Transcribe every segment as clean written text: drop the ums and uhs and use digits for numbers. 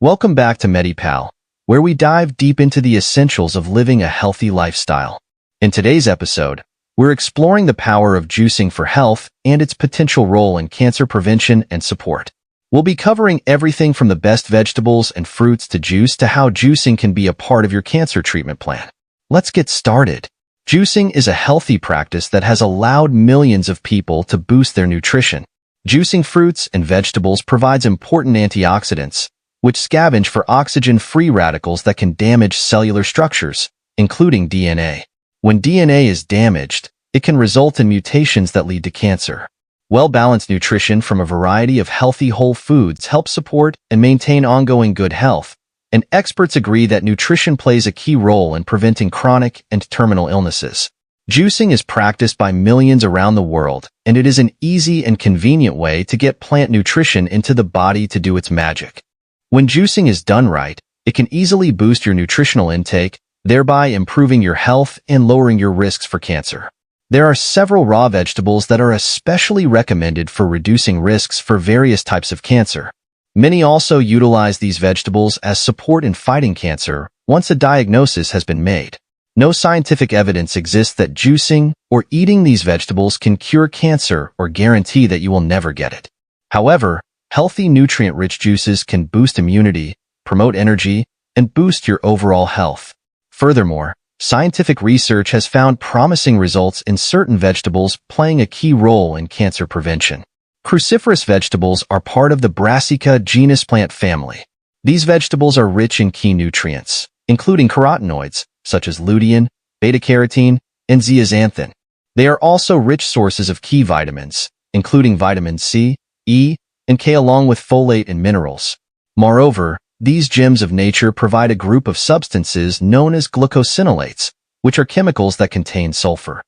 Welcome back to Medi Pal, where we dive deep into the essentials of living a healthy lifestyle. In today's episode, we're exploring the power of juicing for health and its potential role in cancer prevention and support. We'll be covering everything from the best vegetables and fruits to juice to how juicing can be a part of your cancer treatment plan. Let's get started. Juicing is a healthy practice that has allowed millions of people to boost their nutrition. Juicing fruits and vegetables provides important antioxidants, which scavenge for oxygen-free radicals that can damage cellular structures, including DNA. When DNA is damaged, it can result in mutations that lead to cancer. Well-balanced nutrition from a variety of healthy whole foods helps support and maintain ongoing good health, and experts agree that nutrition plays a key role in preventing chronic and terminal illnesses. Juicing is practiced by millions around the world, and it is an easy and convenient way to get plant nutrition into the body to do its magic. When juicing is done right, it can easily boost your nutritional intake, thereby improving your health and lowering your risks for cancer. There are several raw vegetables that are especially recommended for reducing risks for various types of cancer. Many also utilize these vegetables as support in fighting cancer once a diagnosis has been made. No scientific evidence exists that juicing or eating these vegetables can cure cancer or guarantee that you will never get it. However, healthy nutrient-rich juices can boost immunity, promote energy, and boost your overall health. Furthermore, scientific research has found promising results in certain vegetables playing a key role in cancer prevention. Cruciferous vegetables are part of the Brassica genus plant family. These vegetables are rich in key nutrients, including carotenoids, such as lutein, beta-carotene, and zeaxanthin. They are also rich sources of key vitamins, including vitamin C, E, and K along with folate and minerals. Moreover, these gems of nature provide a group of substances known as glucosinolates, which are chemicals that contain sulfur.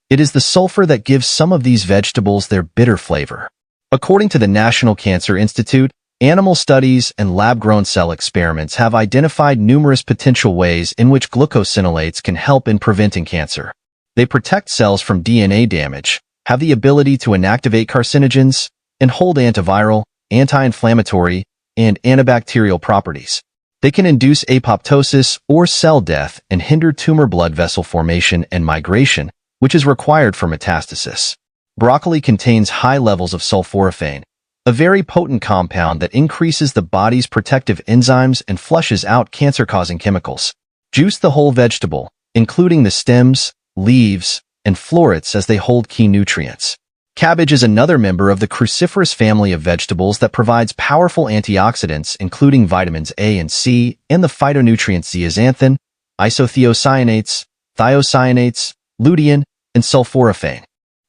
It is the sulfur that gives some of these vegetables their bitter flavor. According to the National Cancer Institute, animal studies and lab-grown cell experiments have identified numerous potential ways in which glucosinolates can help in preventing cancer. They protect cells from DNA damage, have the ability to inactivate carcinogens, and hold antiviral, anti-inflammatory, and antibacterial properties. They can induce apoptosis or cell death and hinder tumor blood vessel formation and migration, which is required for metastasis. Broccoli contains high levels of sulforaphane, a very potent compound that increases the body's protective enzymes and flushes out cancer-causing chemicals. Juice the whole vegetable, including the stems, leaves, and florets as they hold key nutrients. Cabbage is another member of the cruciferous family of vegetables that provides powerful antioxidants including vitamins A and C and the phytonutrients zeaxanthin, isothiocyanates, thiocyanates, lutein, and sulforaphane.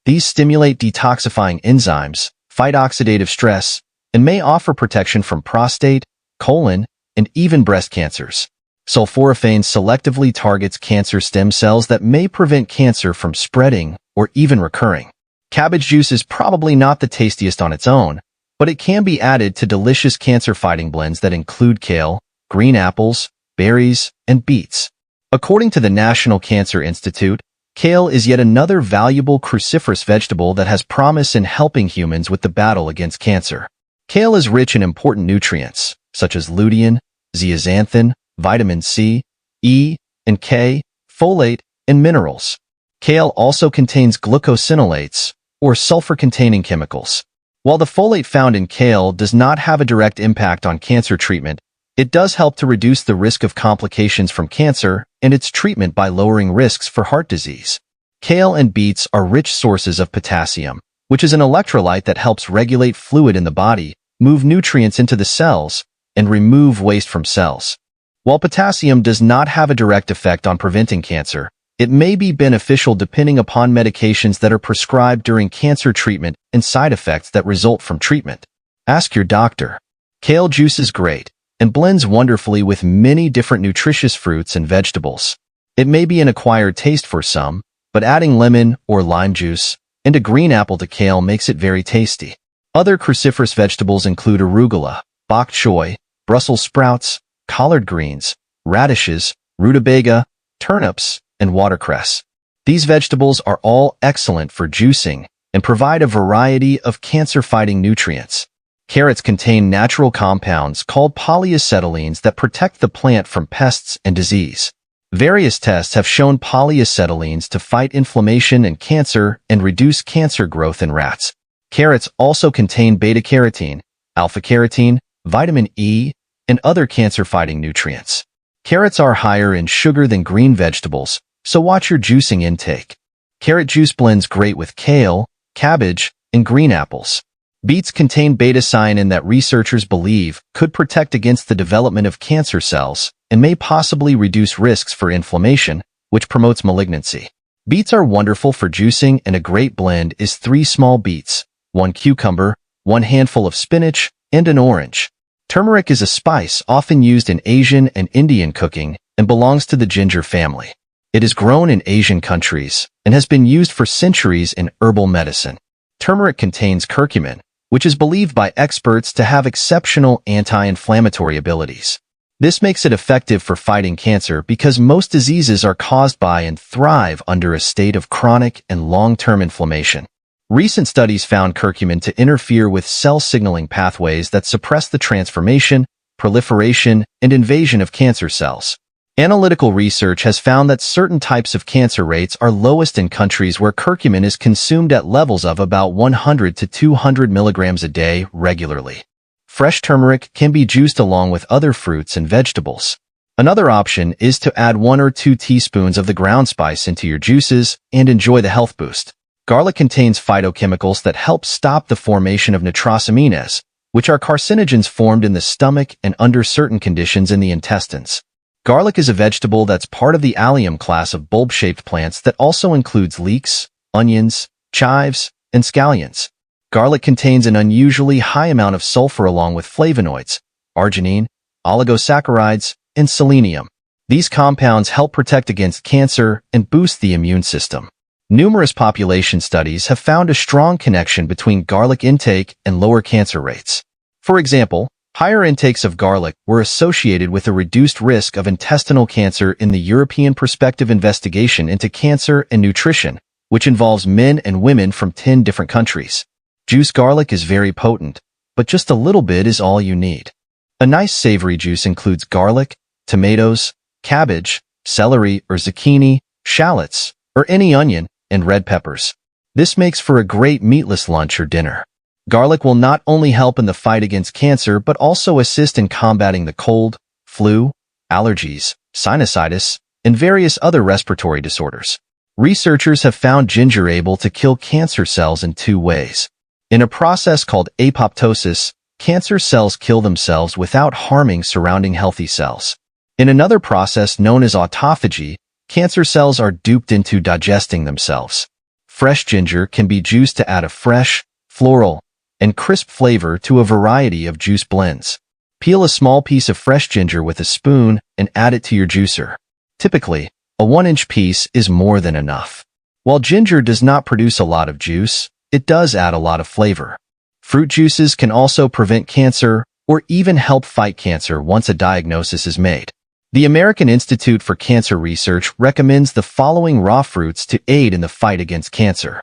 These stimulate detoxifying enzymes, fight oxidative stress, and may offer protection from prostate, colon, and even breast cancers. Sulforaphane selectively targets cancer stem cells that may prevent cancer from spreading or even recurring. Cabbage juice is probably not the tastiest on its own, but it can be added to delicious cancer-fighting blends that include kale, green apples, berries, and beets. According to the National Cancer Institute, kale is yet another valuable cruciferous vegetable that has promise in helping humans with the battle against cancer. Kale is rich in important nutrients, such as lutein, zeaxanthin, vitamin C, E, and K, folate, and minerals. Kale also contains glucosinolates, or sulfur-containing chemicals. While the folate found in kale does not have a direct impact on cancer treatment, it does help to reduce the risk of complications from cancer and its treatment by lowering risks for heart disease. Kale and beets are rich sources of potassium, which is an electrolyte that helps regulate fluid in the body, move nutrients into the cells, and remove waste from cells. While potassium does not have a direct effect on preventing cancer, it may be beneficial depending upon medications that are prescribed during cancer treatment and side effects that result from treatment. Ask your doctor. Kale juice is great and blends wonderfully with many different nutritious fruits and vegetables. It may be an acquired taste for some, but adding lemon or lime juice and a green apple to kale makes it very tasty. Other cruciferous vegetables include arugula, bok choy, Brussels sprouts, collard greens, radishes, rutabaga, turnips, and watercress. These vegetables are all excellent for juicing and provide a variety of cancer-fighting nutrients. Carrots contain natural compounds called polyacetylenes that protect the plant from pests and disease. Various tests have shown polyacetylenes to fight inflammation and cancer and reduce cancer growth in rats. Carrots also contain beta-carotene, alpha-carotene, vitamin E, and other cancer-fighting nutrients. Carrots are higher in sugar than green vegetables, so watch your juicing intake. Carrot juice blends great with kale, cabbage, and green apples. Beets contain beta-cyanin that researchers believe could protect against the development of cancer cells and may possibly reduce risks for inflammation, which promotes malignancy. Beets are wonderful for juicing, and a great blend is 3 small beets, 1 cucumber, 1 handful of spinach, and an orange. Turmeric is a spice often used in Asian and Indian cooking and belongs to the ginger family. It is grown in Asian countries and has been used for centuries in herbal medicine. Turmeric contains curcumin, which is believed by experts to have exceptional anti-inflammatory abilities. This makes it effective for fighting cancer because most diseases are caused by and thrive under a state of chronic and long-term inflammation. Recent studies found curcumin to interfere with cell signaling pathways that suppress the transformation, proliferation, and invasion of cancer cells. Analytical research has found that certain types of cancer rates are lowest in countries where curcumin is consumed at levels of about 100 to 200 milligrams a day regularly. Fresh turmeric can be juiced along with other fruits and vegetables. Another option is to add 1 or 2 teaspoons of the ground spice into your juices and enjoy the health boost. Garlic contains phytochemicals that help stop the formation of nitrosamines, which are carcinogens formed in the stomach and under certain conditions in the intestines. Garlic is a vegetable that's part of the allium class of bulb-shaped plants that also includes leeks, onions, chives, and scallions. Garlic contains an unusually high amount of sulfur along with flavonoids, arginine, oligosaccharides, and selenium. These compounds help protect against cancer and boost the immune system. Numerous population studies have found a strong connection between garlic intake and lower cancer rates. For example, higher intakes of garlic were associated with a reduced risk of intestinal cancer in the European Prospective Investigation into Cancer and Nutrition, which involves men and women from 10 different countries. Juice garlic is very potent, but just a little bit is all you need. A nice savory juice includes garlic, tomatoes, cabbage, celery or zucchini, shallots, or any onion, and red peppers. This makes for a great meatless lunch or dinner. Garlic will not only help in the fight against cancer but also assist in combating the cold, flu, allergies, sinusitis, and various other respiratory disorders. Researchers have found ginger able to kill cancer cells in 2 ways. In a process called apoptosis, cancer cells kill themselves without harming surrounding healthy cells. In another process known as autophagy, cancer cells are duped into digesting themselves. Fresh ginger can be juiced to add a fresh, floral, and crisp flavor to a variety of juice blends. Peel a small piece of fresh ginger with a spoon and add it to your juicer. Typically, a 1-inch piece is more than enough. While ginger does not produce a lot of juice, it does add a lot of flavor. Fruit juices can also prevent cancer or even help fight cancer once a diagnosis is made. The American Institute for Cancer Research recommends the following raw fruits to aid in the fight against cancer.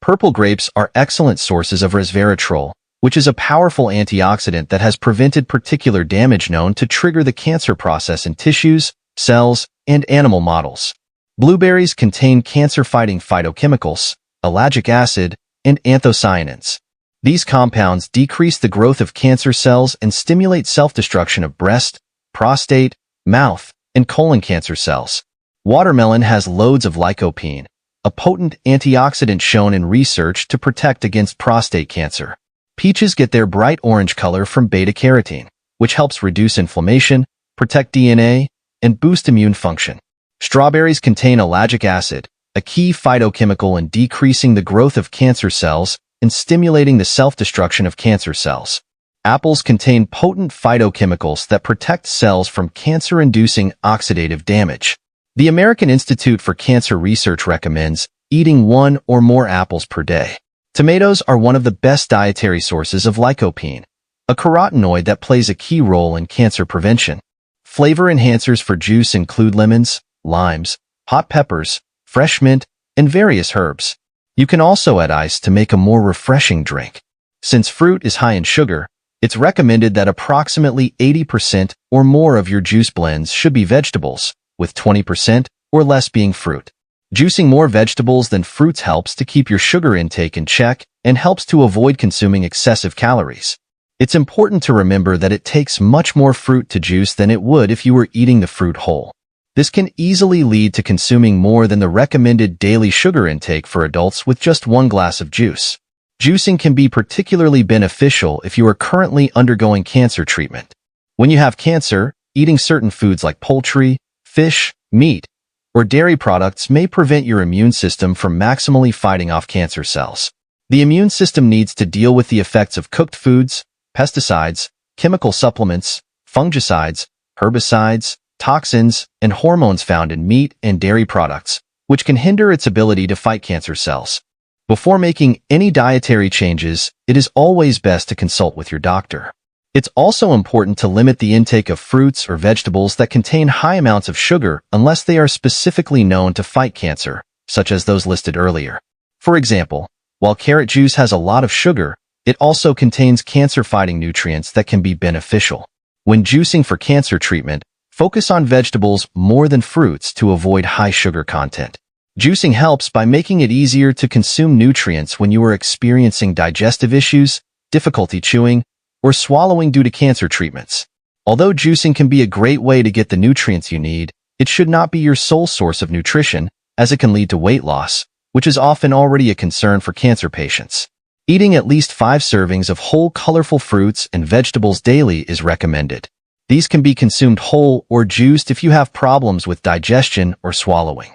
Purple grapes are excellent sources of resveratrol, which is a powerful antioxidant that has prevented particular damage known to trigger the cancer process in tissues, cells, and animal models. Blueberries contain cancer-fighting phytochemicals, ellagic acid, and anthocyanins. These compounds decrease the growth of cancer cells and stimulate self-destruction of breast, prostate, mouth, and colon cancer cells. Watermelon has loads of lycopene, a potent antioxidant shown in research to protect against prostate cancer. Peaches get their bright orange color from beta-carotene, which helps reduce inflammation, protect DNA, and boost immune function. Strawberries contain ellagic acid, a key phytochemical in decreasing the growth of cancer cells and stimulating the self-destruction of cancer cells. Apples contain potent phytochemicals that protect cells from cancer-inducing oxidative damage. The American Institute for Cancer Research recommends eating 1 or more apples per day. Tomatoes are one of the best dietary sources of lycopene, a carotenoid that plays a key role in cancer prevention. Flavor enhancers for juice include lemons, limes, hot peppers, fresh mint, and various herbs. You can also add ice to make a more refreshing drink. Since fruit is high in sugar, It's recommended that approximately 80% or more of your juice blends should be vegetables, with 20% or less being fruit. Juicing more vegetables than fruits helps to keep your sugar intake in check and helps to avoid consuming excessive calories. It's important to remember that it takes much more fruit to juice than it would if you were eating the fruit whole. This can easily lead to consuming more than the recommended daily sugar intake for adults with just one glass of juice. Juicing can be particularly beneficial if you are currently undergoing cancer treatment. When you have cancer, eating certain foods like poultry, fish, meat, or dairy products may prevent your immune system from maximally fighting off cancer cells. The immune system needs to deal with the effects of cooked foods, pesticides, chemical supplements, fungicides, herbicides, toxins, and hormones found in meat and dairy products, which can hinder its ability to fight cancer cells. Before making any dietary changes, it is always best to consult with your doctor. It's also important to limit the intake of fruits or vegetables that contain high amounts of sugar unless they are specifically known to fight cancer, such as those listed earlier. For example, while carrot juice has a lot of sugar, it also contains cancer-fighting nutrients that can be beneficial. When juicing for cancer treatment, focus on vegetables more than fruits to avoid high sugar content. Juicing helps by making it easier to consume nutrients when you are experiencing digestive issues, difficulty chewing, or swallowing due to cancer treatments. Although juicing can be a great way to get the nutrients you need, it should not be your sole source of nutrition, as it can lead to weight loss, which is often already a concern for cancer patients. Eating at least 5 servings of whole, colorful fruits and vegetables daily is recommended. These can be consumed whole or juiced if you have problems with digestion or swallowing.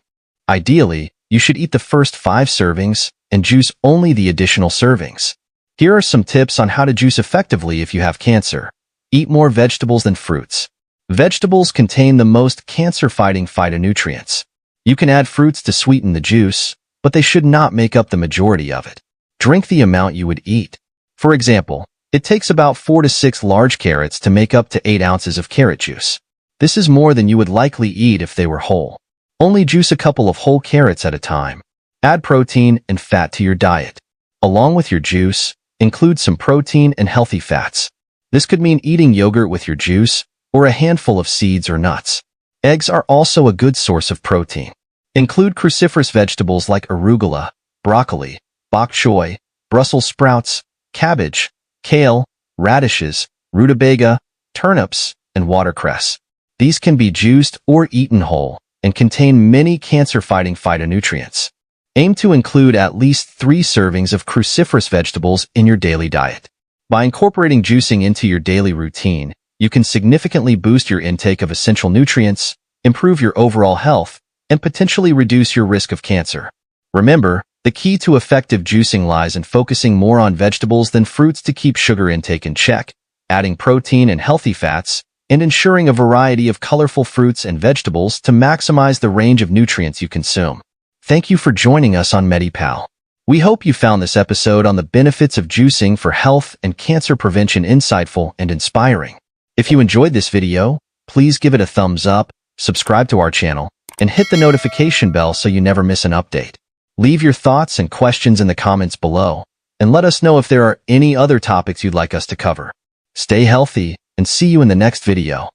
Ideally, you should eat the first 5 servings and juice only the additional servings. Here are some tips on how to juice effectively if you have cancer. Eat more vegetables than fruits. Vegetables contain the most cancer-fighting phytonutrients. You can add fruits to sweeten the juice, but they should not make up the majority of it. Drink the amount you would eat. For example, it takes about 4 to 6 large carrots to make up to 8 ounces of carrot juice. This is more than you would likely eat if they were whole. Only juice a couple of whole carrots at a time. Add protein and fat to your diet. Along with your juice, include some protein and healthy fats. This could mean eating yogurt with your juice or a handful of seeds or nuts. Eggs are also a good source of protein. Include cruciferous vegetables like arugula, broccoli, bok choy, Brussels sprouts, cabbage, kale, radishes, rutabaga, turnips, and watercress. These can be juiced or eaten whole and contain many cancer-fighting phytonutrients. Aim to include at least 3 servings of cruciferous vegetables in your daily diet. By incorporating juicing into your daily routine, you can significantly boost your intake of essential nutrients, improve your overall health, and potentially reduce your risk of cancer. Remember, the key to effective juicing lies in focusing more on vegetables than fruits to keep sugar intake in check, adding protein and healthy fats, and ensuring a variety of colorful fruits and vegetables to maximize the range of nutrients you consume. Thank you for joining us on Medi Pal. We hope you found this episode on the benefits of juicing for health and cancer prevention insightful and inspiring. If you enjoyed this video, please give it a thumbs up, subscribe to our channel, and hit the notification bell so you never miss an update. Leave your thoughts and questions in the comments below, and let us know if there are any other topics you'd like us to cover. Stay healthy, and see you in the next video.